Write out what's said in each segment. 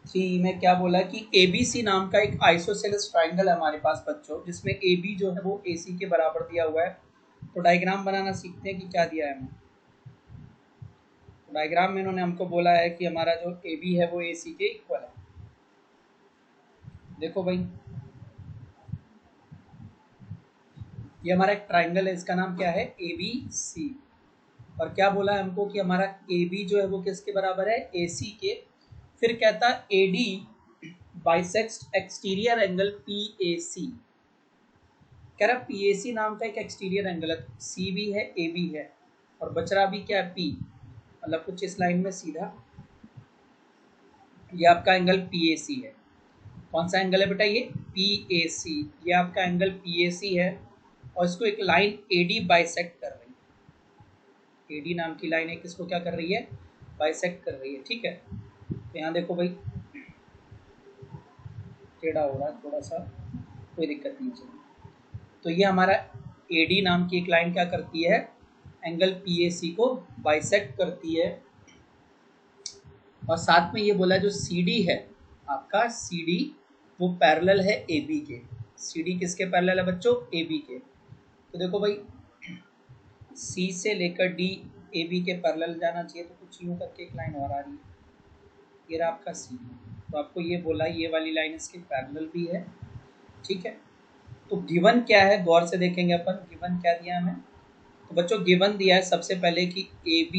3 में क्या बोला कि ABC नाम का एक आइसोसेलेस ट्राइंगल है हमारे पास बच्चों, जिसमें AB जो है वो AC के बराबर दिया हुआ है। तो डायग्राम बनाना सीखते हैं कि क्या दिया है हमें। तो डायग्राम में इन्होंने हमको बोला है कि हमारा जो AB है वो AC के इक्वल है। देखो भाई, ये हमारा एक ट्राइंगल है, इसका नाम क्या है ABC। और क्या बोला है हमको कि हमारा AB जो है वो किसके बराबर है, AC के। फिर कहता AD bisects exterior angle PAC। कह रहा PAC नाम का एक एक्सटीरियर एंगल है, CB है AB है और बच रहा भी क्या है P, मतलब कुछ इस लाइन में सीधा ये आपका एंगल PAC है। कौन सा एंगल है बेटा, ये PAC। ये आपका एंगल PAC है और इसको एक लाइन AD बाइसेक्ट कर रही है। AD नाम की लाइन है, किसको क्या कर रही है, बाइसेक्ट कर रही है। ठीक है, तो यहाँ देखो भाई टेढ़ा हो रहा है थोड़ा सा, कोई दिक्कत नहीं चलेगी। तो ये हमारा AD नाम की एक लाइन क्या करती है, एंगल PAC को बाइसेक्ट करती है। और साथ में ये बोला जो CD है आपका, CD वो पैरेलल है AB के। CD किसके पैरेलल है बच्चों, AB के। तो देखो भाई C से लेकर D AB के पैरेलल जाना चाहिए, तो कुछ यूं करके एक लाइन और आ रही है, ये रहा आपका C। तो आपको ये बोला ये वाली लाइन इसके पैरेलल भी है। ठीक है, तो गिवन क्या है गौर से देखेंगे अपन, गिवन क्या दिया हमें। तो बच्चों गिवन दिया है सबसे पहले कि AB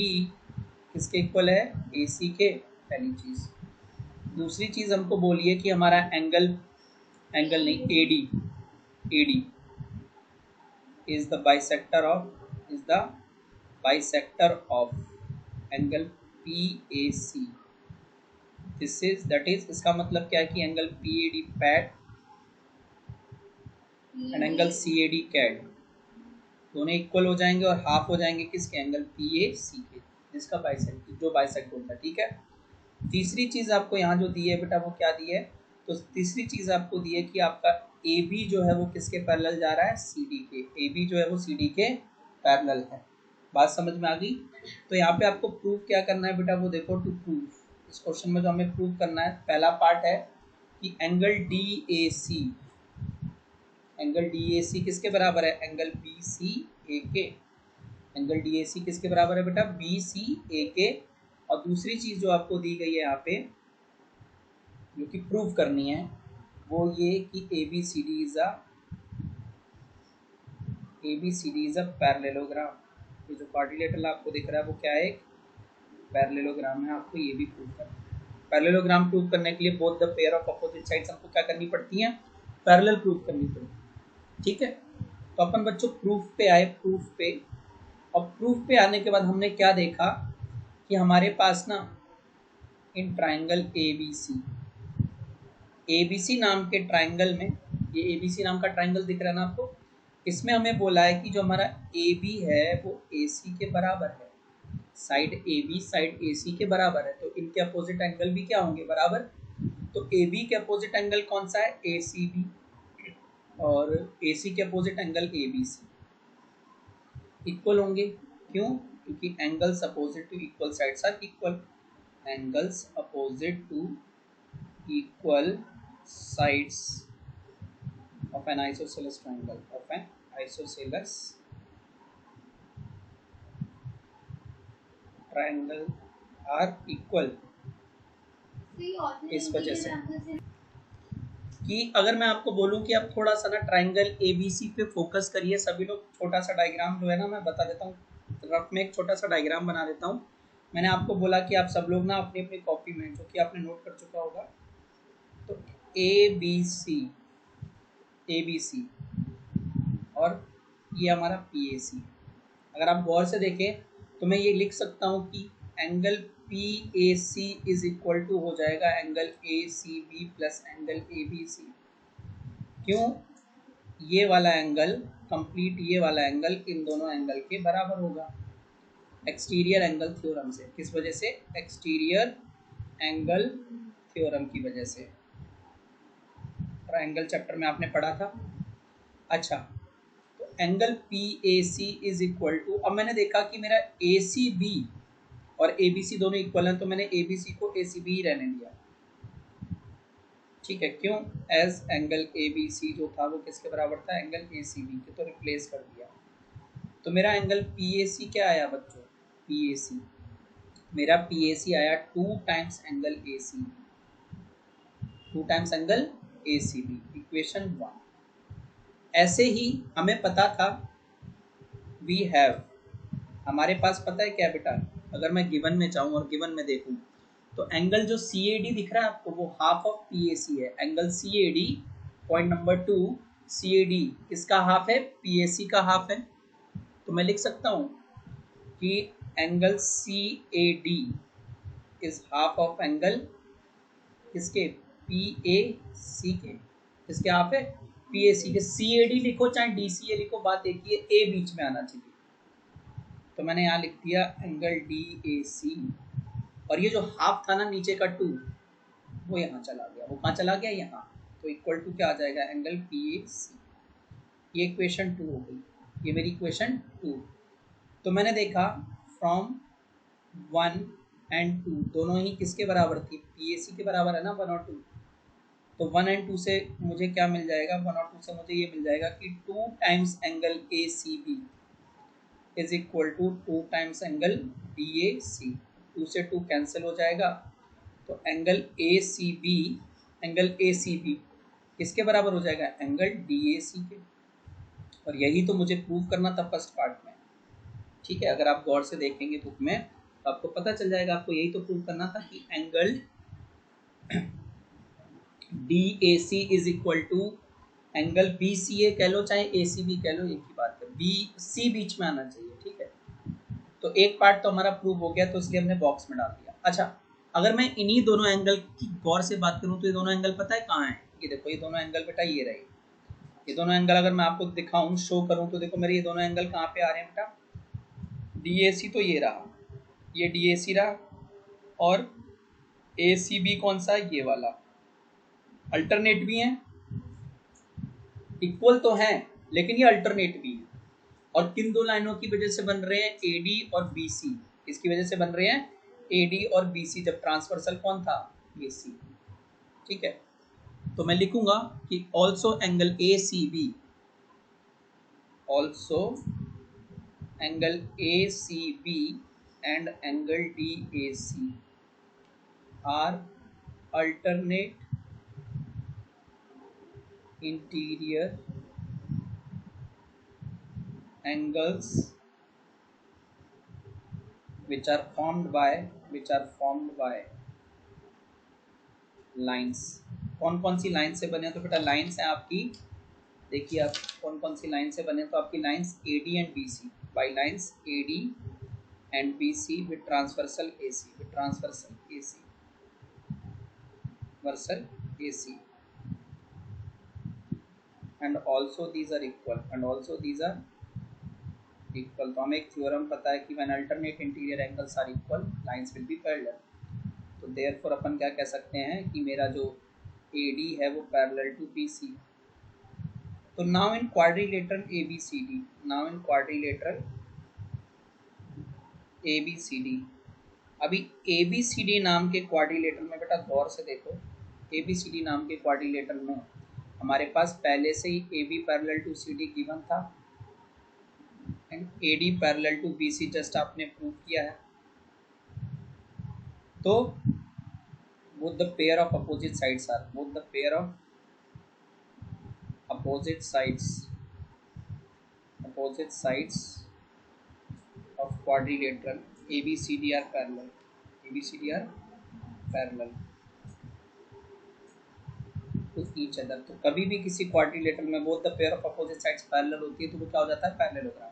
किसके इक्वल है, AC के, पहली चीज। दूसरी चीज हमको बोलिए कि हमारा एंगल नहीं AD is the bisector of angle PAC। that is इसका मतलब क्या है कि angle PAD pad and angle CAD cad दोनों इक्वल हो जाएंगे और हाफ हो जाएंगे किसके, एंगल PAC के, जिसका बाइसेक्ट जो बाइसेक्ट होता है। ठीक है, तीसरी चीज आपको यहाँ जो दी है बेटा वो क्या दी है, तो तीसरी चीज आपको दी है कि आपका AB जो है वो किसके पैरेलल जा रहा है, CD के। AB जो है वो CD के पैरेलल है। बात समझ में आ गई। तो यहाँ पे आपको प्रूव क्या करना है बेटा, वो देखो टू प्रूव। इस क्वेश्चन में जो हमें प्रूव करना है, पहला पार्ट है कि एंगल DAC किसके बराबर है, एंगल BCA के। एंगल DAC किसके बराबर है बेटा, BCA के। और दूसरी चीज जो आपको दी गई है यहाँ पे जो कि प्रूव करनी है वो ये कि ABCD इज अ पैरेललोग्राम। ये जो क्वाड्रिलेटरल आपको दिख रहा है वो क्या है, एक पैरेललोग्राम है। आपको ये भी प्रूव करना है। पैरेललोग्राम प्रूव करने के लिए both the pair of opposite sides हमको क्या करनी पड़ती हैं, पैरेलल प्रूव करनी पड़ती है। ठीक है, तो अपन बच्चों प्रूफ पे आए, प्रूफ पे। और प्रूफ पे आने के बाद हमने क्या देखा कि हमारे पास ना इन ट्राइंगल ABC नाम के ट्राइंगल में, ये ABC नाम का ट्राइंगल दिख रहा है ना आपको, इसमें हमें बोला है कि जो हमारा AB है वो AC के बराबर है। साइड AB साइड AC के बराबर है, तो इनके अपोजिट एंगल भी क्या होंगे, बराबर। तो AB के अपोजिट एंगल कौन सा है, ACB, और AC के अपोजिट एंगल ABC इक्वल होंगे। क्यों, क्योंकि angles opposite to equal sides are equal. Angles opposite to equal sides of an isosceles triangle are equal। इस वजह से कि अगर मैं आपको बोलूं कि आप थोड़ा सा ना ट्राइंगल ABC पे फोकस करिए सभी लोग, छोटा सा डायग्राम जो है ना मैं बता देता हूँ, रफ में एक छोटा सा डायग्राम बना देता हूँ। मैंने आपको बोला कि आप सब लोग ना अपनी अपनी कॉपी में, जो कि आपने नोट कर चुका होगा, तो ABC और ये हमारा PAC। अगर आप गौर से देखें तो मैं ये लिख सकता हूँ कि angle PAC is equal to हो जाएगा angle ACB plus angle ABC। क्यों, ये वाला एंगल कंप्लीट, ये वाला एंगल इन दोनों एंगल के बराबर होगा एक्सटीरियर एंगल थ्योरम से। किस वजह से, एक्सटीरियर एंगल थ्योरम की वजह से। ट्रायंगल चैप्टर में आपने पढ़ा था। अच्छा, तो angle PAC is equal to, अब मैंने देखा कि मेरा ACB और ABC दोनों इक्वल हैं, तो मैंने ABC को ACB ही रहने दिया। ठीक है, क्यों? As angle A B C जो था वो किसके बराबर था? एंगल ए सी बी के, तो रिप्लेस कर दिया। तो मेरा एंगल पी ए सी क्या आया बच्चों? पी ए सी, मेरा पी ए सी आया 2 times angle A C B, 2 times angle A C B, equation 1। ऐसे ही हमें पता था, वी हैव, हमारे पास पता है क्या बेटा, अगर मैं गिवन में जाऊं और गिवन में देखूं तो एंगल जो सी ए डी दिख रहा है आपको वो half of P A C है। Angle C A D, point number 2, C A D किसका हाफ है? पी ए सी का हाफ है। तो मैं लिख सकता हूं कि angle C A D is half of angle किसके? पी ए सी के। किसके हाफ है? पी ए सी के। सी ए डी लिखो चाहे डी सी ए लिखो, बात एक ही है, ए बीच में आना चाहिए। तो मैंने यहाँ लिख दिया एंगल डी ए सी, और ये जो हाफ था ना नीचे का 2, वो यहाँ चला गया। वो कहाँ चला गया? यहाँ। तो इक्वल टू क्या आ जाएगा? एंगल पी ए सी। ये इक्वेशन 2 हो गई, ये मेरी इक्वेशन 2। तो मैंने देखा फ्रॉम 1 एंड 2 दोनों ही किसके बराबर थी? पी ए सी के बराबर है ना, 1 और 2। तो 1 एंड 2 से मुझे क्या मिल जाएगा? 1 और 2 से मुझे ये मिल जाएगा कि 2 times angle A C B is equal to 2 times angle D A C. 2 से 2 कैंसिल हो जाएगा, तो angle A C B, angle A C B किसके बराबर हो जाएगा? एंगल डी ए सी के। और यही तो मुझे प्रूव करना था फर्स्ट पार्ट में। ठीक है, अगर आप गौर से देखेंगे बुक में तो आपको पता चल जाएगा, आपको यही तो प्रूव करना था कि angle D A C is equal to angle B C A कह लो चाहे ए सी बी कह लो, एक ही बात है, बी सी बीच में आना चाहिए। ठीक है, तो एक पार्ट तो हमारा प्रूव हो गया, तो इसलिए हमने बॉक्स में डाल दिया। अच्छा, अगर मैं इन्हीं दोनों एंगल की गौर से बात करूं तो ये दोनों एंगल पता है कहाँ है? ये देखो, ये दोनों एंगल बेटा ये रहे। ये दोनों एंगल अगर मैं आपको दिखाऊं, शो करूं, तो देखो मेरे ये दोनों एंगल कहाँ पे आ रहे हैं बेटा? डी ए सी तो ये रहा, ये डी ए सी रहा, और ए सी बी कौन सा? ये वाला। अल्टरनेट भी हैं, इक्वल तो हैं, लेकिन ये अल्टरनेट भी हैं। और किन दो लाइनों की वजह से बन रहे हैं? ए डी और बी सी। इसकी वजह से बन रहे हैं ए डी और बी सी, जब ट्रांसवर्सल कौन था? ए सी। ठीक है, तो मैं लिखूंगा कि also angle A C B, also angle A C B and angle D A C are alternate interior angles which are formed by lines। कौन कौन सी लाइन से बने? तो बेटा लाइन्स हैं आपकी, देखिए आप कौन कौन सी लाइन से बने। तो आपकी lines A D and B C, by lines A D and B C with transversal A C, with transversal A C, वर्सल A C, and also these are equal, and also these are equal। तो हमें एक theorem पता है कि when alternate interior angles are equal lines will be parallel। तो therefore अपन क्या कह सकते हैं कि मेरा जो AD है वो parallel to BC। तो now in quadrilateral ABCD, now in quadrilateral ABCD, अभी ABCD नाम के क्वाड्रिलेटरल में बेटा गौर से देखो, ABCD नाम के क्वाड्रिलेटरल में हमारे पास पहले से ही AB parallel to CD given था and AD parallel to BC just आपने प्रूव किया है। तो both the pair of opposite sides are, both the pair of opposite sides of quadrilateral ABCD are parallel, ABCD are parallel to each other। तो कभी भी किसी quadrilateral में both the pair of opposite sides parallel होती है तो वो क्या हो जाता है? Parallelogram.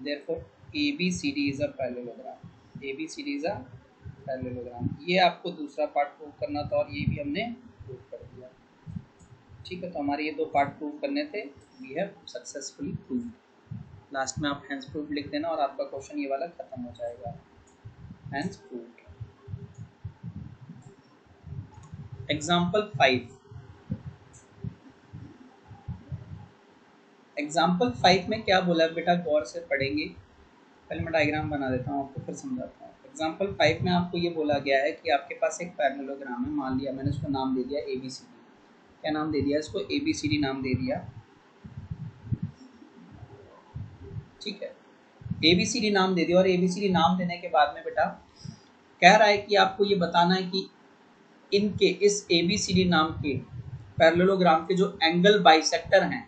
Therefore ABCD is a parallelogram, ABCD is a parallelogram। ये आपको दूसरा पार्ट प्रूव करना था और ये भी हमने प्रूव कर दिया। ठीक है, तो हमारे ये दो पार्ट प्रूव करने थे, we have successfully proved. Last में आप हैंस प्रूव्ड लिख देना और आपका क्वेश्चन ये वाला खत्म हो जाएगा, हैंस प्रूव्ड। एग्जाम्पल 5, एग्जाम्पल 5 में क्या बोला बेटा? गौर से पढ़ेंगे। पहले मैं डायग्राम बना देता हूँ आपको, फिर समझाता हूँ। एग्जाम्पल 5 में आपको ये बोला गया है कि आपके पास एक पैरेललोग्राम है, मान लिया मैंने उसको नाम दे दिया ABCD। क्या नाम दे दिया इसको? ABCD नाम दे दिया, ठीक है। ABCD नाम दे दिया और ABCD नाम देने के बाद में बेटा कह रहा है कि आपको ये बताना है कि इनके इस ABCD नाम के पैरेललोग्राम के जो एंगल बाइसेक्टर हैं,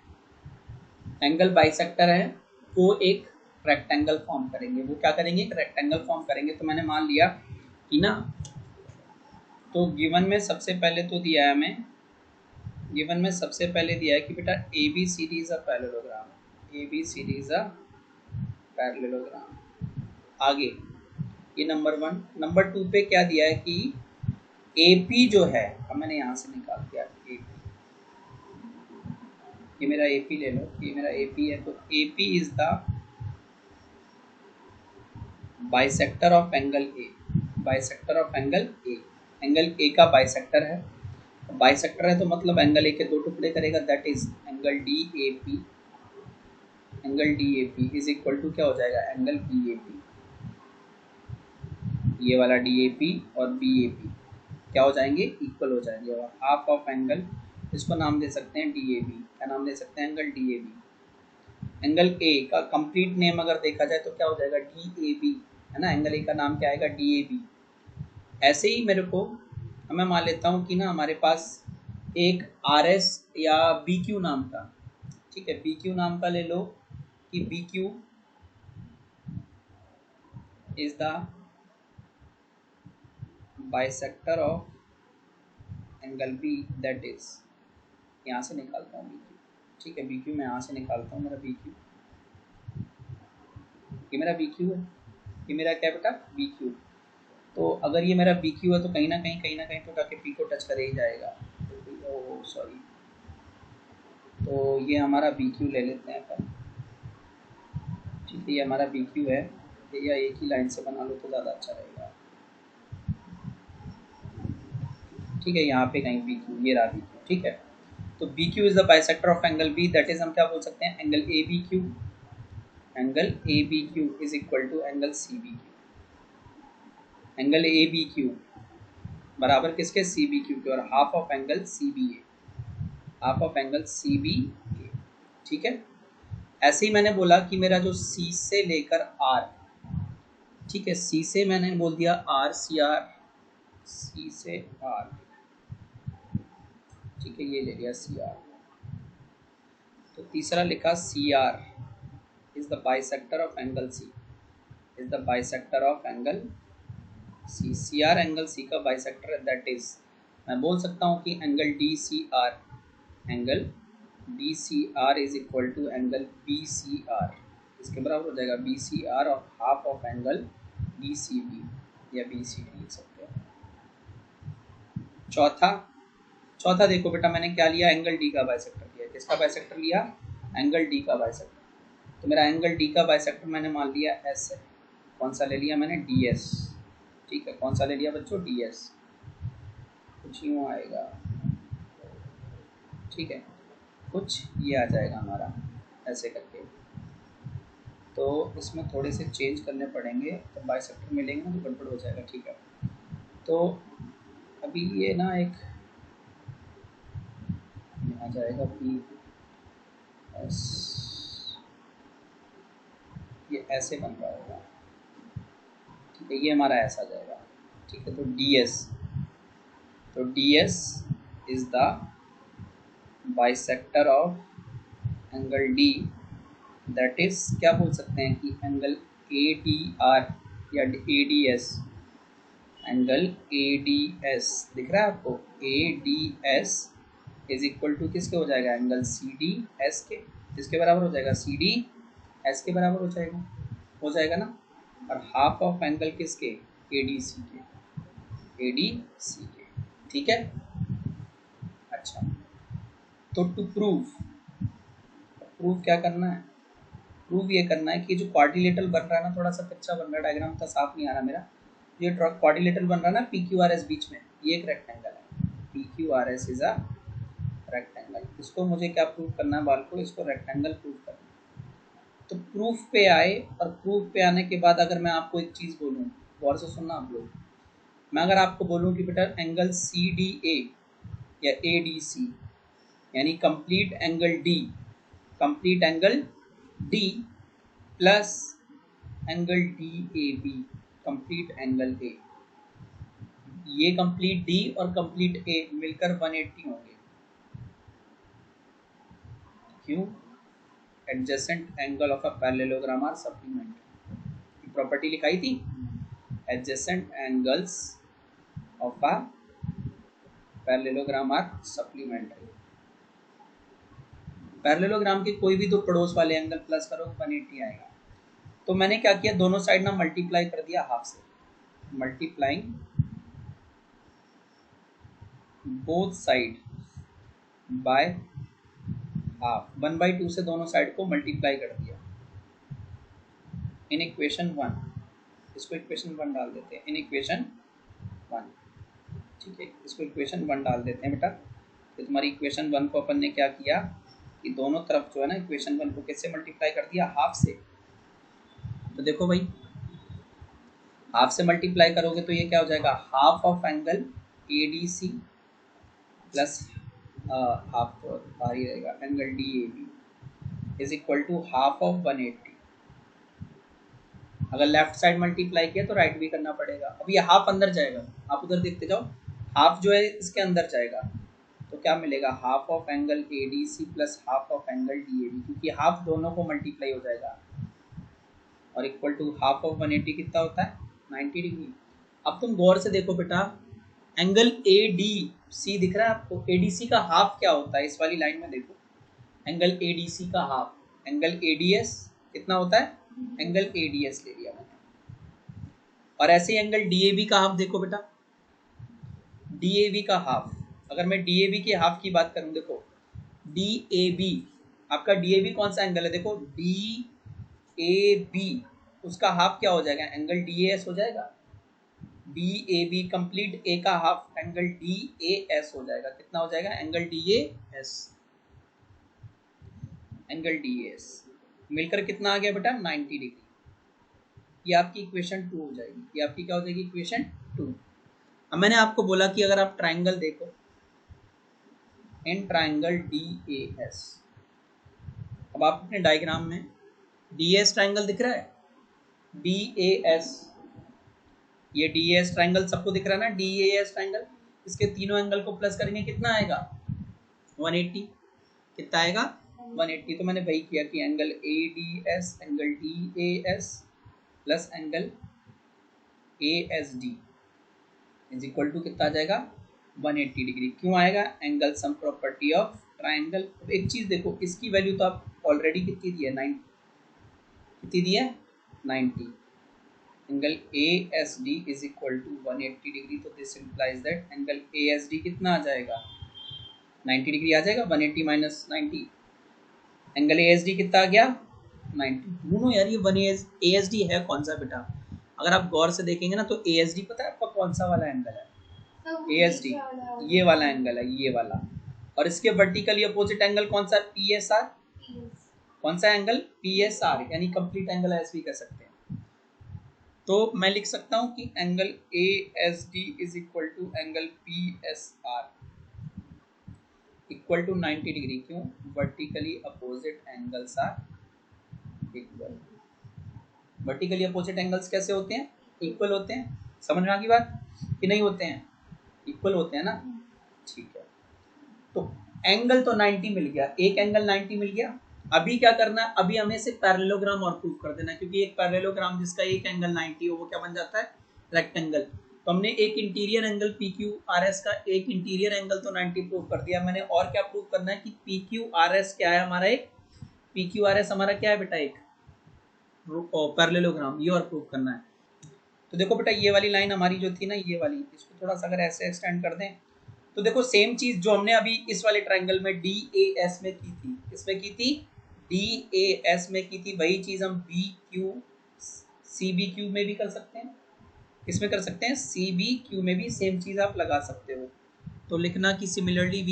एंगल बाइसेक्टर है, वो एक रेक्टेंगल फॉर्म करेंगे। वो क्या करेंगे? एक रेक्टेंगल फॉर्म करेंगे। तो मैंने मान लिया कि ना, तो गिवन में सबसे पहले तो दिया है हमें, गिवन में सबसे पहले दिया है कि बेटा ABCD is a parallelogram, ABCD is a parallelogram. आगे ये नंबर 1। नंबर 2 पे क्या दिया है कि AP जो है, अब मैंने यहाँ से निकाल दिया AP, ये मेरा AP ले लो, ये मेरा AP है। तो AP is the bisector of angle A, bisector of angle A, angle A का बाइसेक्टर है। बाइसेक्टर है तो मतलब एंगल A के दो टुकड़े करेगा, that is angle DAP। Angle DAP is equal to क्या हो जाएगा? Angle BAP। ये वाला DAP और BAP क्या हो जाएंगे? इक्वल हो जाएंगे। और हाफ ऑफ एंगल, इसको नाम दे सकते हैं DAB। क्या नाम दे सकते हैं? Angle DAB। एंगल A का कंप्लीट नेम अगर देखा जाए तो क्या हो जाएगा? DAB, है ना। एंगल A का नाम क्या आएगा? DAB। ऐसे ही मेरे को, मैं मान लेता हूँ कि ना हमारे पास एक RS या BQ नाम का, ठीक है, BQ नाम का ले लो कि BQ is the bisector of angle B, that is, यहाँ से निकालता हूँ BQ, ठीक है। BQ मैं यहाँ से निकालता हूँ, मेरा BQ, ये मेरा BQ है, ये मेरा क्या बेटा? BQ। तो अगर ये मेरा BQ है तो कहीं ना कहीं तो जाके P को टच कर ही जाएगा। तो सॉरी, तो ये हमारा BQ ले लेते हैं अपन, ठीक है। ये हमारा BQ है, या एक ही लाइन से बना लो तो ज़्यादा अच्छा रहेगा, ठीक है। यहाँ पे कहीं BQ, ये रहा BQ, ठीक है। तो BQ is the bisector of angle B, that is हम क्या बोल सकते हैं? Angle ABQ। Angle ABQ is equal to angle CBQ। Angle ABQ बराबर किसके? CBQ के, और half of angle CBA, half of angle CBA, ठीक है। ऐसे ही मैंने बोला कि मेरा जो C से लेकर R, ठीक है, C से मैंने बोल दिया R, CR, C से R, ठीक है, ये ले लिया CR। तो तीसरा लिखा CR is the bisector of angle C, is the bisector of angle C। CR angle C का बाइसेक्टर है, दैट इज, मैं बोल सकता हूँ कि angle DCR, angle DCR is equal to angle BCR, इसके बराबर हो जाएगा BCR और हाफ ऑफ एंगल DCB या BCD लिख सकते हैं। चौथा देखो बेटा, मैंने क्या लिया? एंगल D का बाइसेक्टर लिया। किसका बाइसेक्टर लिया? एंगल D का बाइसेक्टर। तो मेरा एंगल D का बाइसेक्टर मैंने मान लिया S है। कौन सा ले लिया मैंने? DS, ठीक है। कौन सा ले लिया बच्चों? DS। कुछ यूँ आएगा, ठीक है, कुछ ये आ जाएगा हमारा ऐसे करके। तो इसमें थोड़े से चेंज करने पड़ेंगे, तो बाइसेक्टर मिलेंगे ना तो गड़बड़ हो जाएगा, ठीक है। तो अभी ये ना एक आ जाएगा BS, ये ऐसे बन रहा होगा, ठीक है, ये हमारा ऐसा आ जाएगा, ठीक है। तो DS is the bisector of angle D, that is क्या बोल सकते हैं कि एंगल ADR या ADS, एंगल ADS दिख रहा है आपको? ADS इज इक्वल टू किसके हो जाएगा? एंगल CDS के। किसके बराबर हो जाएगा? CDS के बराबर हो जाएगा ना। और हाफ ऑफ एंगल किसके? ADC के, ठीक है। अच्छा, तो टू प्रूव क्या करना है? प्रूव ये करना है कि जो क्वाड्रिलेटरल बन रहा है ना, थोड़ा सा कच्चा बन रहा है, डायग्राम का साफ नहीं आ रहा मेरा। ये क्वाड्रिलेटरल बन रहा है ना PQRS बीच में, ये एक रेक्टेंगल है। PQRS is a rectangle. इसको मुझे क्या प्रूव करना है बाल को? इसको रेक्टेंगल प्रूव करना है। तो प्रूफ पे आए, और प्रूफ पे आने के बाद अगर मैं आपको एक चीज़ बोलूँ गौर से सुनना आप लोग। मैं अगर आपको बोलूं कि बेटा एंगल सी डी ए या ए डी सी, यानी complete angle D, complete angle D plus angle D A B, complete angle A, ये कंप्लीट डी और कंप्लीट ए मिलकर 180 होंगे। क्यों? Adjacent angle of a parallelogram are supplementary, property लिखाई थी, adjacent angles of a parallelogram are supplementary. Parallelogram के कोई भी दो पड़ोस वाले एंगल प्लस करो 180 आएगा। तो मैंने क्या किया, दोनों साइड ना मल्टीप्लाई कर दिया हाफ से, multiplying both side by half, 1/2 से दोनों साइड को मल्टीप्लाई कर दिया इन इक्वेशन 1। इसको इक्वेशन 1 डाल देते हैं, इन इक्वेशन 1, ठीक है, इसको इक्वेशन 1 डाल देते हैं बेटा। तो तुम्हारी इक्वेशन 1 को अपन ने क्या किया कि दोनों तरफ जो है ना इक्वेशन 1 को कैसे मल्टीप्लाई कर दिया, हाफ से। तो देखो भाई, हाफ से मल्टीप्लाई करोगे तो ये क्या हो जाएगा, half of angle A D C plus half बाहर ही रहेगा angle D A B is equal to half of 180। अगर लेफ्ट साइड मल्टीप्लाई किया तो राइट भी करना पड़ेगा। अब ये हाफ अंदर जाएगा, आप उधर देखते जाओ, हाफ जो है इसके अंदर जाएगा, तो क्या मिलेगा, half of angle A D C plus half of angle D A B, क्योंकि हाफ दोनों को मल्टीप्लाई हो जाएगा, और इक्वल टू हाफ ऑफ 180 कितना होता है, 90 डिग्री। अब तुम गौर से देखो बेटा, एंगल ए डी सी दिख रहा है आपको, ए डी सी का हाफ क्या होता है, इस वाली लाइन में देखो, एंगल ए डी सी का half, angle A D S कितना होता है, एंगल ए डी एस ले लिया मैंने। और ऐसे ही एंगल डी ए बी का हाफ देखो बेटा, डी ए बी का हाफ, अगर मैं डी ए बी के हाफ की बात करूं, देखो डी ए बी, आपका डी ए बी कौन सा एंगल है, देखो डी ए बी, उसका हाफ क्या हो जाएगा, एंगल डी ए एस हो जाएगा। डी ए बी कंप्लीट ए का half angle D A S हो जाएगा, कितना हो जाएगा, angle D A S, angle D A S मिलकर कितना आ गया बेटा, 90 डिग्री। ये आपकी इक्वेशन 2 हो जाएगी, ये आपकी क्या हो जाएगी, इक्वेशन 2। अब मैंने आपको बोला कि अगर आप ट्राइंगल देखो, in triangle D A S, अब आप अपने डायग्राम में डी एस ट्राइंगल दिख रहा है, डी ए एस, ये डी एस ट्राइंगल सबको दिख रहा है ना, डी ए एस ट्राइंगल, इसके तीनों एंगल को प्लस करेंगे कितना आएगा, 180, कितना आएगा 180। तो मैंने वही किया कि angle A D S, angle D A S plus angle A S D is equal to कितना आ जाएगा, 180 डिग्री। क्यों आएगा, angle sum property of triangle. एक चीज देखो, इसकी वैल्यू तो आप ऑलरेडी कितनी दी है, 90, कितनी दी है, 90। Angle A S D is equal to 180 degree, तो this implies that angle A S D कितना आ जाएगा, 90 डिग्री आ जाएगा, 180 minus 90, angle A S D कितना आ गया, 90। दोनों यार ये 1 ए एस डी है कौन सा बेटा, अगर आप गौर से देखेंगे ना तो ए एस डी पता है आपका कौन सा वाला एंगल है, ए एस डी ये वाला एंगल है, ये वाला। और इसके वर्टिकली अपोजिट एंगल कौन सा, पी एस आर, कौन सा एंगल, पी एस आर, यानी कंप्लीट एंगल ऐसे भी कर सकते हैं। तो मैं लिख सकता हूं कि angle A S D is equal to angle P S R equal to 90 degree. क्यों, vertically opposite angles are equal. Vertically opposite angles कैसे होते हैं, इक्वल होते हैं, समझ में आ गई बात कि नहीं होते हैं, इक्वल होते हैं ना, ठीक है। तो एंगल तो 90 मिल गया, एक एंगल 90 मिल गया। अभी क्या करना है, अभी हमें से पैरेललोग्राम और प्रूव कर देना है, क्योंकि एक पैरेललोग्राम जिसका एक एंगल 90 हो वो क्या बन जाता है, रेक्टेंगल। तो हमने एक interior angle P Q R S का एक इंटीरियर एंगल तो 90 प्रूव कर दिया मैंने, और क्या प्रूव करना है कि पी क्यू आर एस क्या है हमारा, एक पी क्यू आर एस हमारा क्या है बेटा, एक पैरेललोग्राम, ये और प्रूव करना है। तो देखो बेटा, ये वाली लाइन हमारी जो थी ना, ये वाली, इसको थोड़ा सा अगर ऐसे एक्सटेंड कर दें तो देखो सेम चीज जो हमने अभी इस वाले ट्रायंगल में डी ए एस में की थी, इसमें की थी डी ए एस में की थी, वही चीज हम B Q C B Q में भी कर सकते हैं, इसमें कर सकते हैं, सी बी क्यू में भी सेम चीज आप लगा सकते हो। तो लिखना कि सिमिलरली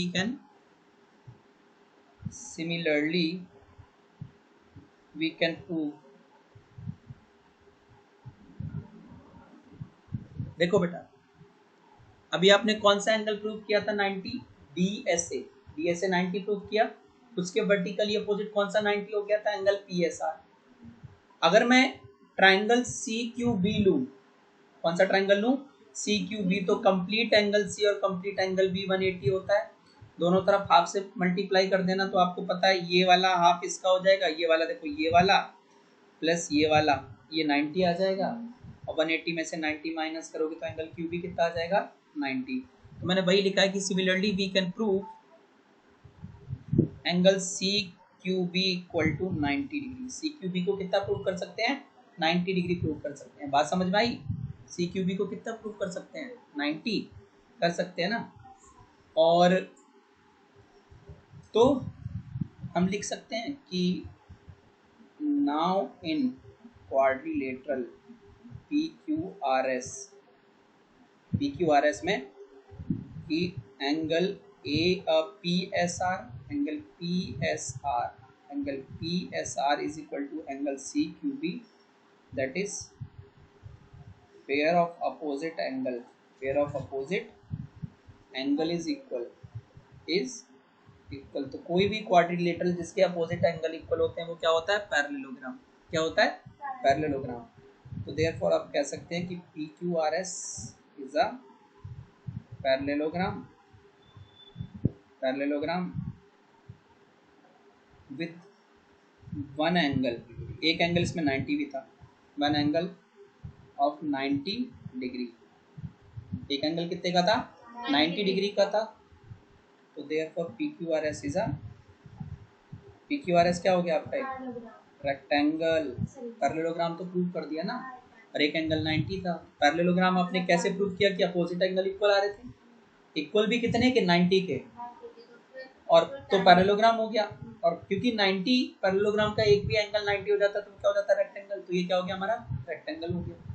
वी कैन प्रूव देखो बेटा, अभी आपने कौन सा एंगल प्रूव किया था 90, DSA, DSA 90 प्रूव किया, उसके वर्टिकली अपोजिट कौन सा 90 हो गया था, एंगल PSR। अगर मैं ट्राइंगल CQB लूं, कौन सा ट्राइंगल लूं, CQB, तो कंप्लीट एंगल C और कंप्लीट एंगल B 180 होता है, दोनों तरफ हाफ से मल्टीप्लाई कर देना, तो आपको पता है ये वाला हाफ इसका हो जाएगा, ये वाला देखो ये वाला प्लस ये वाला, ये 90 आ जाएगा, और 180 में से 90 माइनस करोगे तो एंगल QB कितना आ जाएगा, 90। तो मैंने वही लिखा है कि similarly we can prove angle CQB equal to 90 degree. CQB को कितना प्रूव कर सकते हैं, 90 डिग्री प्रूव कर सकते हैं। बात समझ में आई, CQB को कितना प्रूव कर सकते हैं, 90 कर सकते हैं ना। और तो हम लिख सकते हैं कि नाउ इन क्वाड्रिलेटरल PQRS में कि angle angle PSR is equal to angle CQB, that is pair of opposite angle is equal तो कोई भी क्वाड्रिलेटरल जिसके अपोजिट एंगल इक्वल होते हैं वो क्या होता है, पैरेललोग्राम। क्या होता है, पैरेललोग्राम। तो देयरफॉर आप कह सकते हैं कि PQRS is a parallelogram with one angle, एक एंगल इसमें 90 भी था, वन एंगल ऑफ 90 डिग्री, एक एंगल कितने का था, 90 डिग्री का था। तो therefore PQRS is a, PQRS क्या हो गया आपका, एक रेक्टेंगल। पैरेललोग्राम तो प्रूव कर दिया ना, और एक एंगल 90 था। पैरेललोग्राम आपने कैसे प्रूव किया कि अपोजिट एंगल इक्वल आ रहे थे, इक्वल भी कितने के, 90 के, और तो पैरेललोग्राम हो गया। और क्योंकि 90 पैरेललोग्राम का एक भी एंगल 90 हो जाता है तो क्या हो जाता है, रेक्टेंगल। तो ये क्या हो गया, हमारा रेक्टेंगल हो गया।